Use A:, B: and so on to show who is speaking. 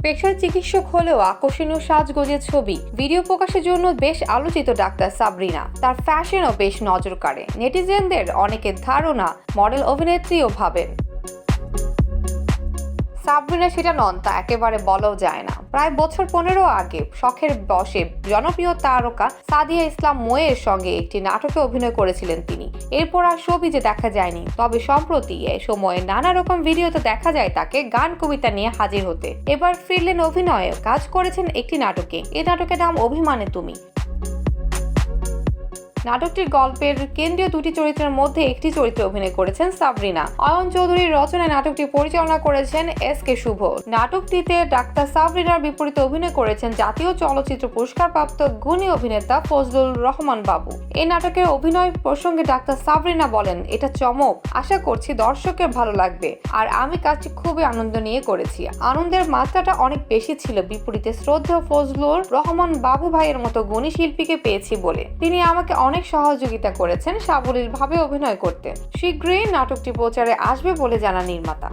A: পেশার চিকিৎসক হলেও আকর্ষণীয় সাজগোজের ছবি ভিডিও প্রকাশের জন্য বেশ আলোচিত ডাক্তার সাবরিনা। তার ফ্যাশনও বেশ নজর কাড়ে। নেটিজেনদের অনেকের ধারণা মডেল অভিনেত্রীও ভাবেন সাবরিনা সেটা নন, তা একেবারে বলাও যায় না। প্রায় বছর 15 আগে শখের বশে জনপ্রিয় তারকা সাদিয়া ইসলাম ময়ের সঙ্গে একটি নাটকে অভিনয় করেছিলেন তিনি। এরপর আর ছবিতে দেখা যায়নি। তবে সম্প্রতি এ সময়ে নানা রকম ভিডিওতে দেখা যায় তাকে গান কবিতা নিয়ে হাজির হতে। এবার ফিরলেন অভিনয়ে, কাজ করেছেন একটি নাটকে। এই নাটকের নাম অভিমানে তুমি। নাটকটির গল্পের কেন্দ্রীয় দুটি চরিত্রের মধ্যে একটি চরিত্রে অভিনয় করেছেন সাবরিনা। অয়ন চৌধুরীর রচনায় নাটকটি পরিচালনা করেছেন এস.কে শুভ। নাটকটিতে ডাক্তার সাবরিনার বিপরীতে অভিনয় করেছেন জাতীয় চলচ্চিত্র পুরস্কারপ্রাপ্ত গুণী অভিনেতা ফজলুর রহমান বাবু। এই নাটকের অভিনয় প্রসঙ্গে ডাক্তার সাবরিনা বলেন, এটা চমক। আশা করছি দর্শকের ভালো লাগবে। আর আমি কাজটি খুবই আনন্দ নিয়ে করেছি। আনন্দের মাত্রাটা অনেক বেশি ছিল বিপরীতে শ্রদ্ধেয় ফজলুর রহমান বাবু ভাইয়ের মতো গুণী শিল্পীকে পেয়েছি বলে। তিনি আমাকে অনেক সহযোগিতা করেছেন সাবলীলভাবে অভিনয় করতে। শীঘ্রই নাটকটি প্রচারে আসবে বলে জানান নির্মাতা।